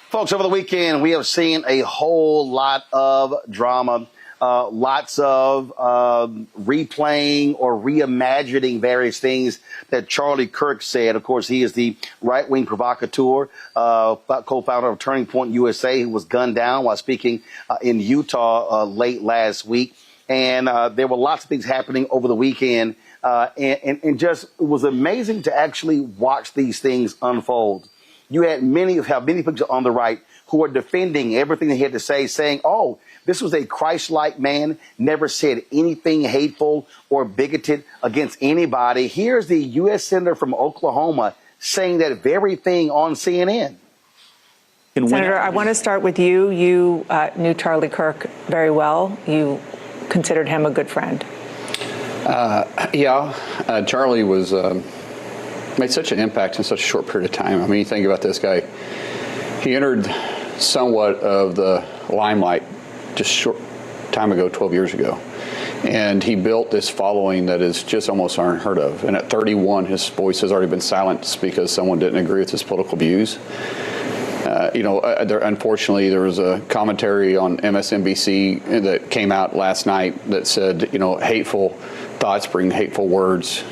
Folks, over the weekend, we have seen a whole lot of drama, lots of replaying or reimagining various things that Charlie Kirk said. Of course, he is the right-wing provocateur, co-founder of Turning Point USA, who was gunned down while speaking in Utah late last week. And there were lots of things happening over the weekend. And just it was amazing to actually watch these things unfold. You had many people on the right who are defending everything they had to say, saying, oh, this was a Christlike man, never said anything hateful or bigoted against anybody. Here's the U.S. Senator from Oklahoma saying that very thing on CNN. Senator, I want to start with you. You knew Charlie Kirk very well. You considered him a good friend. Charlie was made such an impact in such a short period of time. I mean, you think about this guy. He entered somewhat of the limelight just short time ago, 12 years ago. And he built this following that is just almost unheard of. And at 31, his voice has already been silenced because someone didn't agree with his political views. Unfortunately, there was a commentary on MSNBC that came out last night that said, hateful thoughts bring hateful words,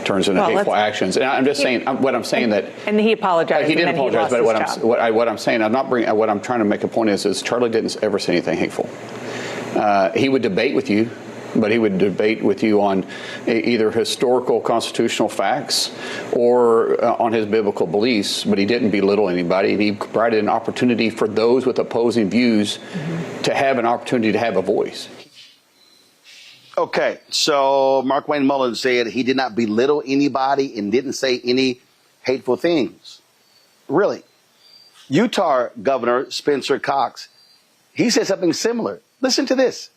turns into hateful actions. And I'm just saying, and he apologized. He didn't apologize, but what I'm saying, what I'm trying to make a point is Charlie didn't ever say anything hateful. He would debate with you, but he would debate with you on either historical constitutional facts or on his biblical beliefs, but he didn't belittle anybody. And he provided an opportunity for those with opposing views to have an opportunity to have a voice. Okay, so Mark Wayne Mullins said he did not belittle anybody and didn't say any hateful things. Really? Utah Governor Spencer Cox, he said something similar. Listen to this.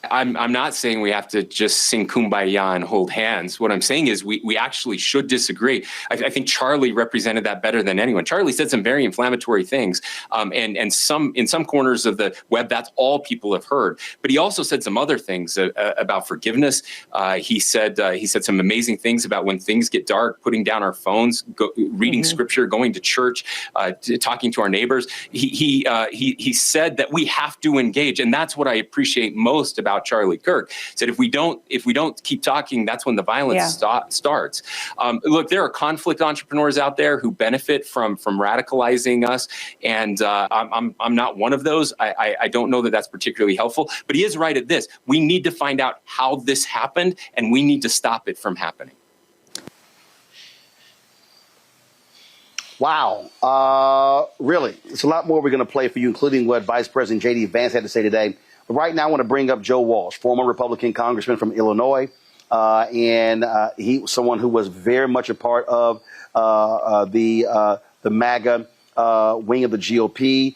I'm not saying we have to just sing Kumbaya and hold hands. What I'm saying is we actually should disagree. I think Charlie represented that better than anyone. Charlie said some very inflammatory things, and in some corners of the web, that's all people have heard. But he also said some other things about forgiveness. He said some amazing things about when things get dark, putting down our phones, reading scripture, going to church, talking to our neighbors. He said that we have to engage, and that's what I appreciate most about Charlie Kirk. Said if we don't keep talking, that's when the violence starts. Look, there are conflict entrepreneurs out there who benefit from radicalizing us, and I'm not one of those. I don't know that that's particularly helpful. But he is right at this: we need to find out how this happened, and we need to stop it from happening. Wow. Really, it's a lot more we're going to play for you, including what Vice President J.D. Vance had to say today. But right now, I want to bring up Joe Walsh, former Republican congressman from Illinois. And he was someone who was very much a part of the MAGA wing of the GOP.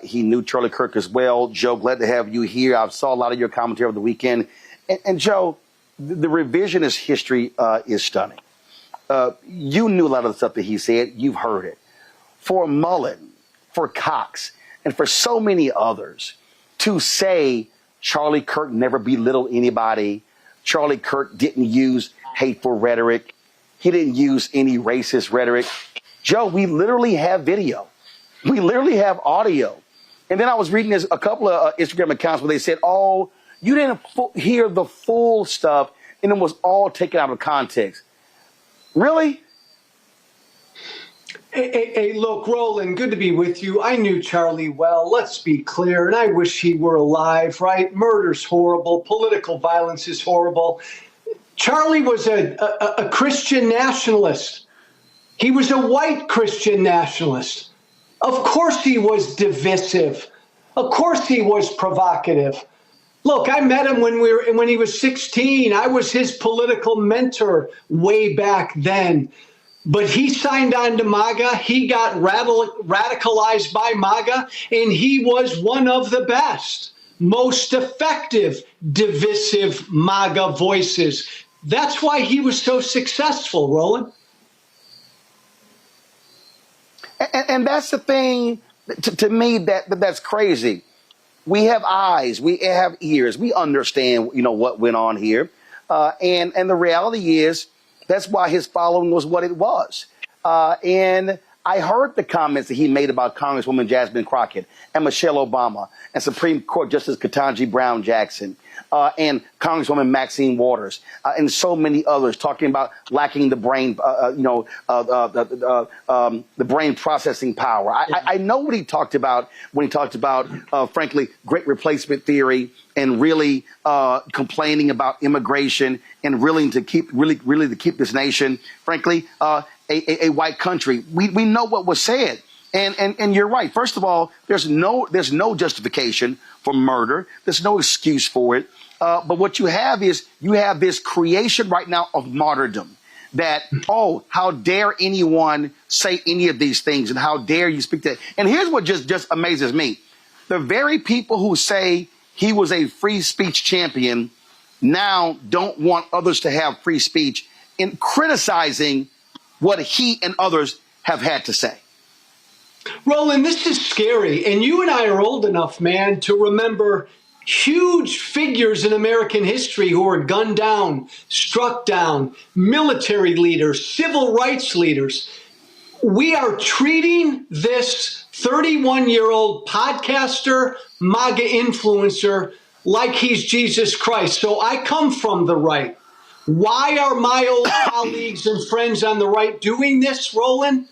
He knew Charlie Kirk as well. Joe, glad to have you here. I saw a lot of your commentary over the weekend. And Joe, the revisionist history is stunning. You knew a lot of the stuff that he said. You've heard it. For Mullen, for Cox, and for so many others, to say Charlie Kirk never belittled anybody, Charlie Kirk didn't use hateful rhetoric, he didn't use any racist rhetoric. Joe, we literally have video. We literally have audio. And then I was reading a couple of Instagram accounts where they said, oh, you didn't hear the full stuff, and it was all taken out of context. Really? Hey, look, Roland, good to be with you. I knew Charlie well, let's be clear, and I wish he were alive, right? Murder's horrible. Political violence is horrible. Charlie was a Christian nationalist. He was a white Christian nationalist. Of course he was divisive. Of course he was provocative. Look, I met him when he was 16. I was his political mentor way back then. But he signed on to MAGA. He got radicalized by MAGA, and he was one of the best, most effective, divisive MAGA voices. That's why he was so successful, Roland. And that's the thing, to me, that's crazy. We have eyes, we have ears, we understand, what went on here. And the reality is, that's why his following was what it was. And I heard the comments that he made about Congresswoman Jasmine Crockett and Michelle Obama and Supreme Court Justice Ketanji Brown Jackson and Congresswoman Maxine Waters and so many others talking about lacking the brain, the brain processing power. I know what he talked about when he talked about, frankly, great replacement theory and really complaining about immigration and really to keep this nation, frankly, a white country. We know what was said. And you're right. First of all, there's no justification for murder. There's no excuse for it. But what you have is you have this creation right now of martyrdom that, oh, how dare anyone say any of these things and how dare you speak that. And here's what just amazes me. The very people who say he was a free speech champion now don't want others to have free speech in criticizing what he and others have had to say. Roland, this is scary. And you and I are old enough, man, to remember huge figures in American history who were gunned down, struck down, military leaders, civil rights leaders. We are treating this 31-year-old podcaster, MAGA influencer, like he's Jesus Christ. So I come from the right. Why are my old colleagues and friends on the right doing this, Roland?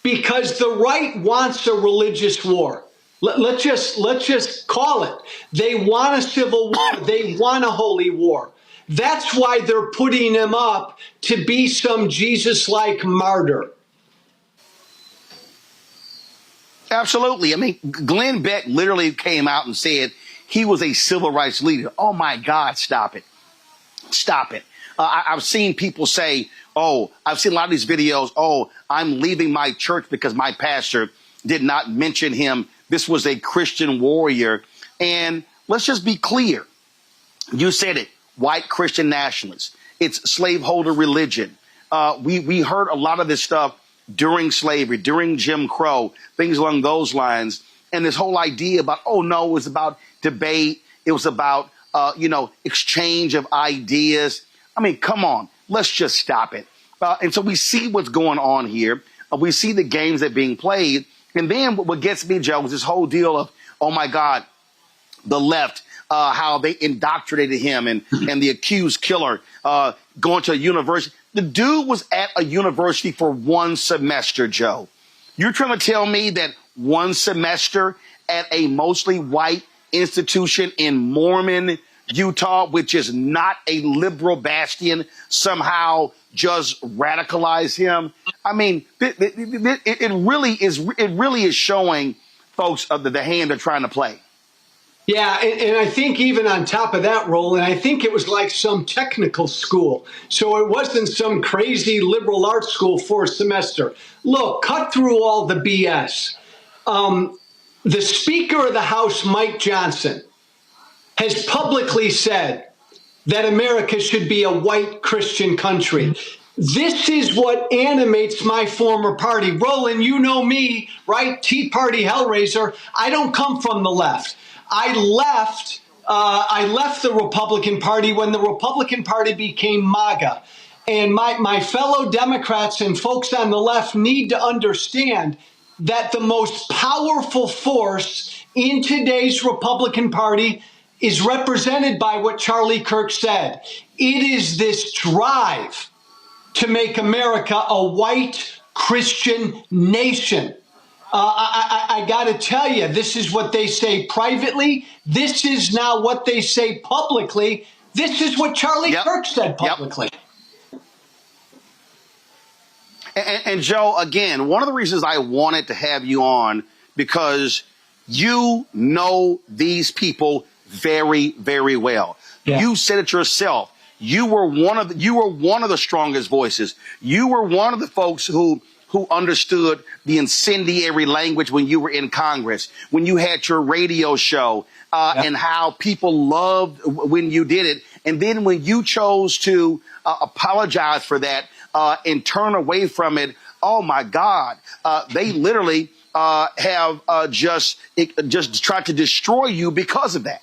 Because the right wants a religious war. Let's just call it. They want a civil war. They want a holy war. That's why they're putting him up to be some Jesus-like martyr. Absolutely. I mean, Glenn Beck literally came out and said he was a civil rights leader. Oh, my God, stop it. Stop it. I've seen people say, oh, I've seen a lot of these videos, oh, I'm leaving my church because my pastor did not mention him. This was a Christian warrior. And let's just be clear. You said it, white Christian nationalists. It's slaveholder religion. We heard a lot of this stuff during slavery, during Jim Crow, things along those lines. And this whole idea about, oh, no, it was about debate. It was about, exchange of ideas. I mean, come on, let's just stop it. And so we see what's going on here. We see the games that are being played. And then what gets me, Joe, is this whole deal of, oh, my God, the left, how they indoctrinated him and the accused killer going to a university. The dude was at a university for one semester, Joe. You're trying to tell me that one semester at a mostly white institution in Mormon, Utah, which is not a liberal bastion, somehow just radicalize him? I mean, it really is showing folks the hand they're trying to play. Yeah, and I think even on top of that, Roland, I think it was like some technical school. So it wasn't some crazy liberal arts school for a semester. Look, cut through all the BS. The Speaker of the House, Mike Johnson, has publicly said that America should be a white Christian country. This is what animates my former party. Roland, you know me, right? Tea Party Hellraiser. I don't come from the left. I left the Republican Party when the Republican Party became MAGA. And my fellow Democrats and folks on the left need to understand that the most powerful force in today's Republican Party is represented by what Charlie Kirk said. It is this drive to make America a white Christian nation. I got to tell you, this is what they say privately. This is now what they say publicly. This is what Charlie Kirk said publicly. And Joe, again, one of the reasons I wanted to have you on, because you know these people very, very well. Yeah. You said it yourself. You were one of the strongest voices. You were one of the folks who understood the incendiary language when you were in Congress, when you had your radio show, and how people loved when you did it. And then when you chose to apologize for that and turn away from it, oh, my God, they literally have just tried to destroy you because of that.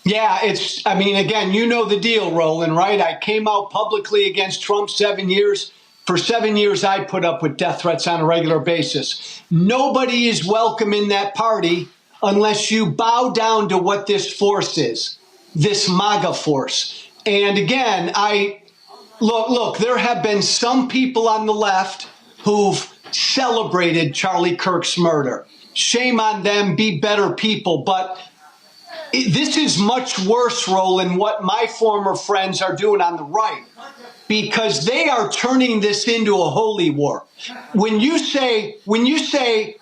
Yeah, again, you know the deal, Roland, right? I came out publicly against Trump 7 years. For 7 years, I put up with death threats on a regular basis. Nobody is welcome in that party unless you bow down to what this force is, this MAGA force. And again, look, there have been some people on the left who've celebrated Charlie Kirk's murder. Shame on them, be better people. But this is much worse, Roland, what my former friends are doing on the right, because they are turning this into a holy war. When you say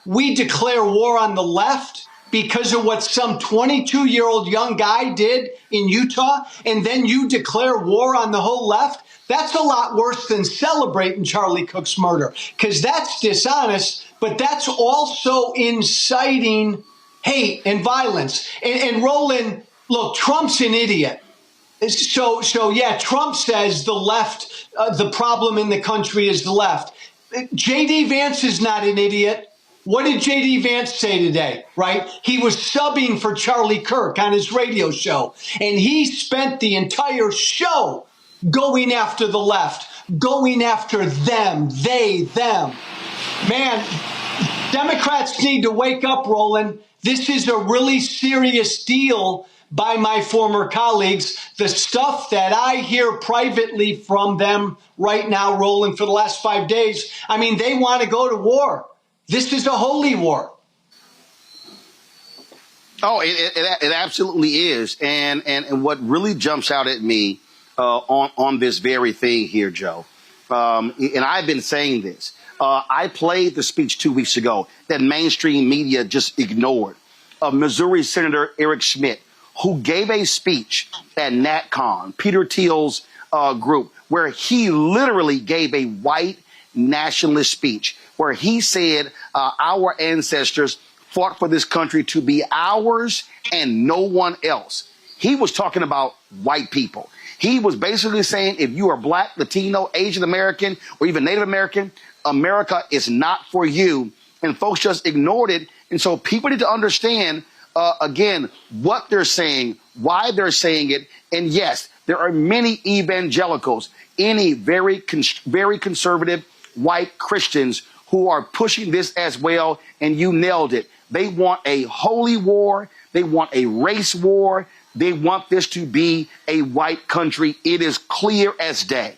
we declare war on the left because of what some 22-year-old young guy did in Utah, and then you declare war on the whole left, that's a lot worse than celebrating Charlie Kirk's murder, because that's dishonest, but that's also inciting hate and violence. And Roland, look, Trump's an idiot. So yeah, Trump says the left, the problem in the country is the left. J.D. Vance is not an idiot. What did J.D. Vance say today, right? He was subbing for Charlie Kirk on his radio show, and he spent the entire show going after the left, going after them, they, them. Man, Democrats need to wake up, Roland. This is a really serious deal by my former colleagues. The stuff that I hear privately from them right now, Roland, for the last 5 days, I mean, they want to go to war. This is a holy war. Oh, it absolutely is. And what really jumps out at me on this very thing here, Joe, and I've been saying this, I played the speech 2 weeks ago that mainstream media just ignored of Missouri Senator Eric Schmidt, who gave a speech at NatCon, Peter Thiel's group, where he literally gave a white nationalist speech, where he said our ancestors fought for this country to be ours and no one else. He was talking about white people. He was basically saying if you are Black, Latino, Asian American, or even Native American, America is not for you. And folks just ignored it. And so people need to understand, again, what they're saying, why they're saying it. And yes, there are many evangelicals, any very conservative white Christians who are pushing this as well. And you nailed it. They want a holy war. They want a race war. They want this to be a white country. It is clear as day.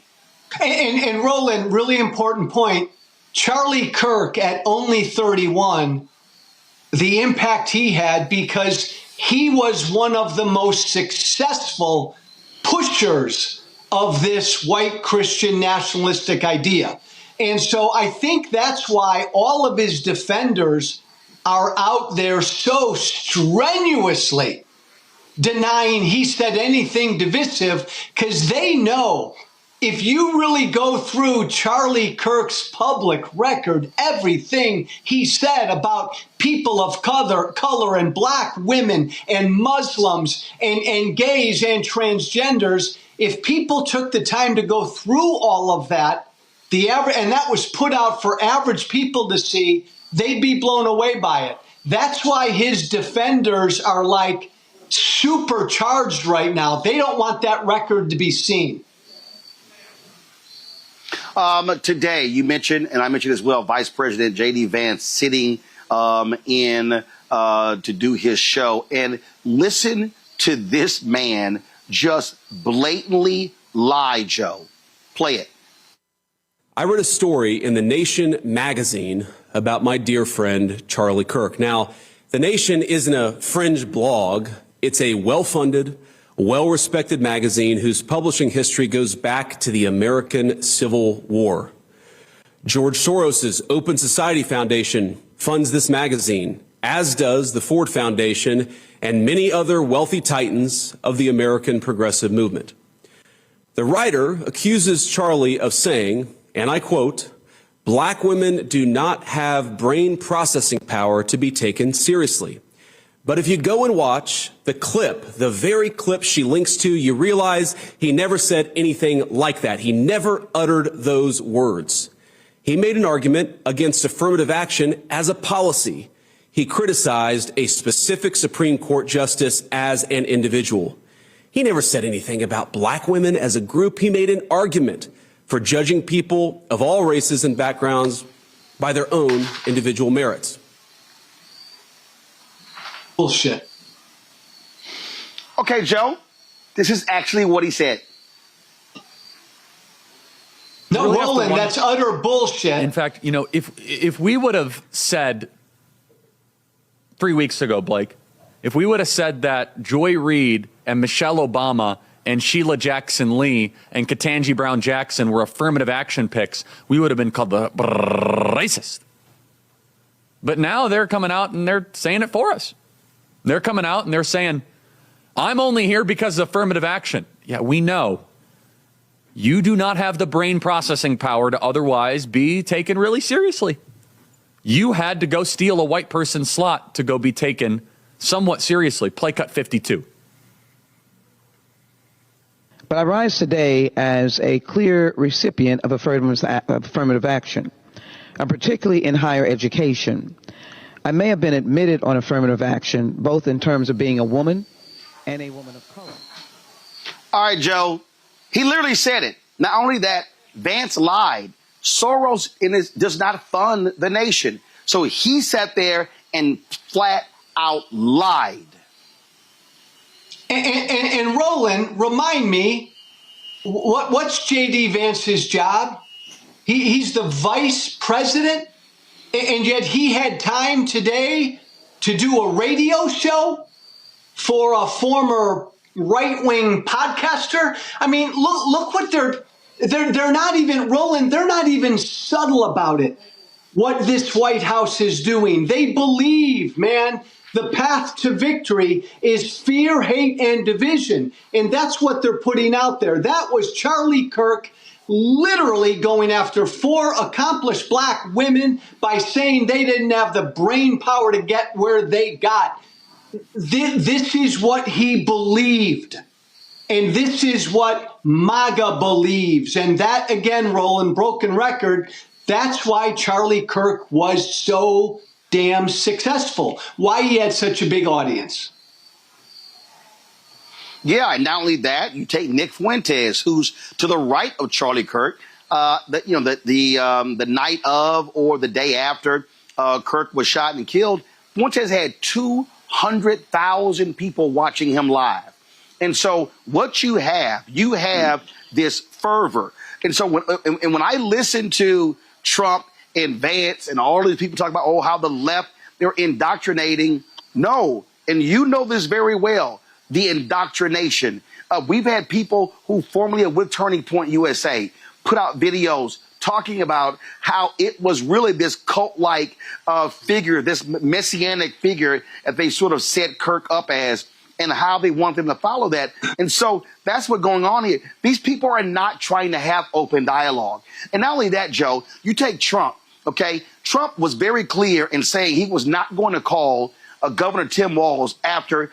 And Roland, really important point. Charlie Kirk at only 31, the impact he had because he was one of the most successful pushers of this white Christian nationalistic idea. And so I think that's why all of his defenders are out there so strenuously denying he said anything divisive, because they know if you really go through Charlie Kirk's public record, everything he said about people of color and Black women and Muslims and gays and transgenders, if people took the time to go through all of that, and that was put out for average people to see, they'd be blown away by it. That's why his defenders are like supercharged right now. They don't want that record to be seen. Today, you mentioned, and I mentioned as well, Vice President J.D. Vance sitting in to do his show. And listen to this man just blatantly lie, Joe. Play it. I read a story in The Nation magazine about my dear friend Charlie Kirk. Now, The Nation isn't a fringe blog. It's a well-funded, well-respected magazine whose publishing history goes back to the American Civil War. George Soros's Open Society Foundation funds this magazine, as does the Ford Foundation and many other wealthy titans of the American progressive movement. The writer accuses Charlie of saying, and I quote, "Black women do not have brain processing power to be taken seriously." But if you go and watch the clip, the very clip she links to, you realize he never said anything like that. He never uttered those words. He made an argument against affirmative action as a policy. He criticized a specific Supreme Court justice as an individual. He never said anything about Black women as a group. He made an argument for judging people of all races and backgrounds by their own individual merits. Bullshit. Okay, Joe, this is actually what he said. No, Roland, that's utter bullshit. In fact, you know, if we would have said 3 weeks ago, Blake, if we would have said that Joy Reid and Michelle Obama and Sheila Jackson Lee and Ketanji Brown Jackson were affirmative action picks, we would have been called the racist. But now they're coming out and they're saying it for us. They're coming out and they're saying, I'm only here because of affirmative action. Yeah, we know. You do not have the brain processing power to otherwise be taken really seriously. You had to go steal a white person's slot to go be taken somewhat seriously. Play cut 52. But I rise today as a clear recipient of affirmative action, particularly in higher education. I may have been admitted on affirmative action, both in terms of being a woman and a woman of color. All right, Joe. He literally said it. Not only that, Vance lied. Soros does not fund the nation. So he sat there and flat out lied. And Roland, remind me, what's J.D. Vance's job? He's the vice president, and yet he had time today to do a radio show for a former right-wing podcaster. I mean, look what they're not even, Roland, they're not even subtle about it, what this White House is doing. They believe, man, the path to victory is fear, hate, and division. And that's what they're putting out there. That was Charlie Kirk literally going after 4 accomplished black women by saying they didn't have the brain power to get where they got. This is what he believed. And this is what MAGA believes. And that, again, Roland, broken record, that's why Charlie Kirk was so damn successful, why he had such a big audience. Yeah, and not only that, you take Nick Fuentes, who's to the right of Charlie Kirk, the night of or the day after Kirk was shot and killed. Fuentes had 200,000 people watching him live. And so what you have this fervor. And so when I listen to Trump and Vance and all these people talk about, how the left, they're indoctrinating. No, and you know this very well, the indoctrination. We've had people who formerly are with Turning Point USA put out videos talking about how it was really this cult-like figure, this messianic figure that they sort of set Kirk up as, and how they want them to follow that. And so that's what's going on here. These people are not trying to have open dialogue. And not only that, Joe, you take Trump, okay? Trump was very clear in saying he was not going to call Governor Tim Walz after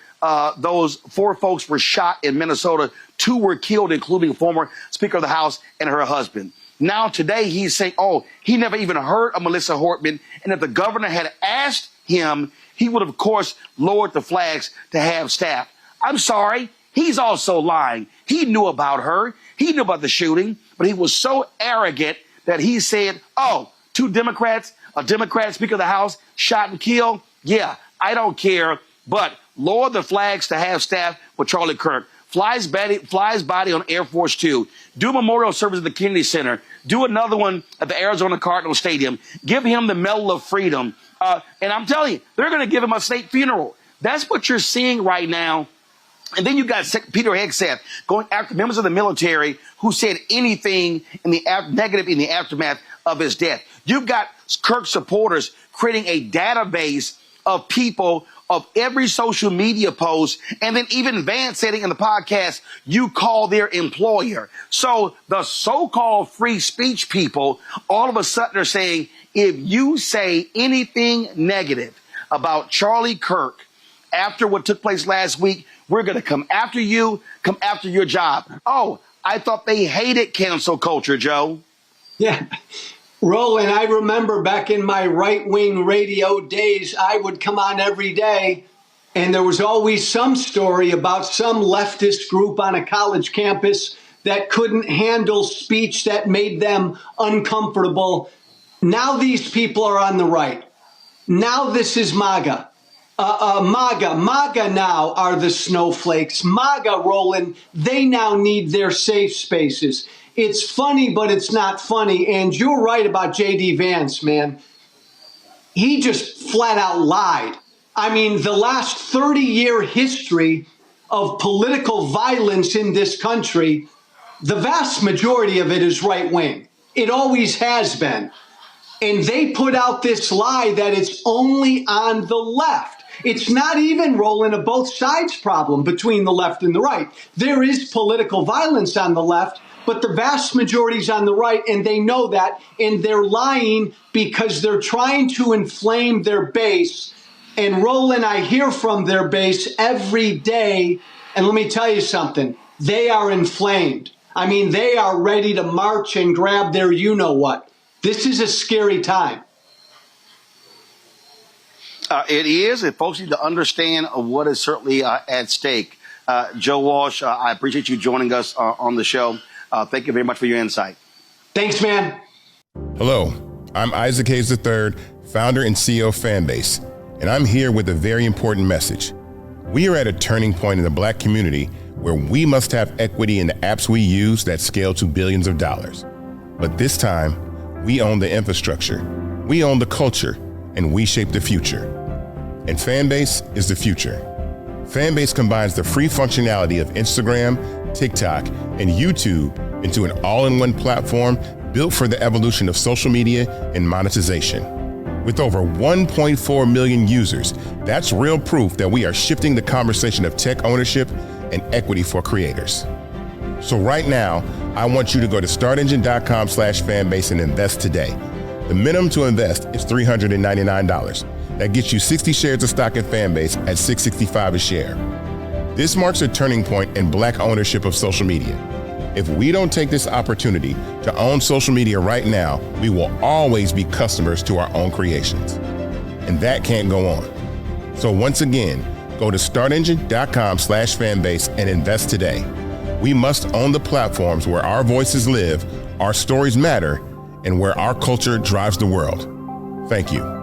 those 4 folks were shot in Minnesota. 2 were killed, including former Speaker of the House and her husband. Now today he's saying, he never even heard of Melissa Hortman. And if the governor had asked him, he would, of course, lowered the flags to have staff. I'm sorry. He's also lying. He knew about her. He knew about the shooting, but he was so arrogant that he said, 2 Democrats, a Democrat Speaker of the House shot and killed. Yeah, I don't care, but lower the flags to have staff with Charlie Kirk. Flies body on Air Force 2. Do a memorial service at the Kennedy Center. Do another one at the Arizona Cardinals Stadium. Give him the Medal of Freedom. And I'm telling you, they're going to give him a state funeral. That's what you're seeing right now. And then you got Peter Hegseth going after members of the military who said anything negative in the aftermath of his death. You've got Kirk supporters creating a database of people of every social media post, and then even Vance said in the podcast, you call their employer. So the so-called free speech people all of a sudden are saying, if you say anything negative about Charlie Kirk after what took place last week, we're going to come after you, come after your job. I thought they hated cancel culture, Joe. Yeah. Roland, I remember back in my right-wing radio days, I would come on every day, and there was always some story about some leftist group on a college campus that couldn't handle speech that made them uncomfortable. Now these people are on the right. Now this is MAGA. MAGA now are the snowflakes. MAGA, Roland, they now need their safe spaces. It's funny, but it's not funny. And you're right about J.D. Vance, man. He just flat out lied. I mean, the last 30-year history of political violence in this country, the vast majority of it is right-wing. It always has been. And they put out this lie that it's only on the left. It's not even, Roland, a both sides problem between the left and the right. There is political violence on the left, but the vast majority is on the right, and they know that, and they're lying because they're trying to inflame their base. And Roland, I hear from their base every day, and let me tell you something, they are inflamed. I mean, they are ready to march and grab their you-know-what. This is a scary time. It is, and folks need to understand what is certainly at stake. Joe Walsh, I appreciate you joining us on the show. Thank you very much for your insight. Thanks, man. Hello, I'm Isaac Hayes III, founder and CEO of Fanbase, and I'm here with a very important message. We are at a turning point in the Black community where we must have equity in the apps we use that scale to billions of dollars. But this time, we own the infrastructure, we own the culture, and we shape the future. And Fanbase is the future. Fanbase combines the free functionality of Instagram, TikTok, and YouTube into an all-in-one platform built for the evolution of social media and monetization. With over 1.4 million users, that's real proof that we are shifting the conversation of tech ownership and equity for creators. So right now, I want you to go to startengine.com/fanbase and invest today. The minimum to invest is $399. That gets you 60 shares of stock in Fanbase at $665 a share. This marks a turning point in Black ownership of social media. If we don't take this opportunity to own social media right now, we will always be customers to our own creations. And that can't go on. So once again, go to startengine.com/fanbase and invest today. We must own the platforms where our voices live, our stories matter, and where our culture drives the world. Thank you.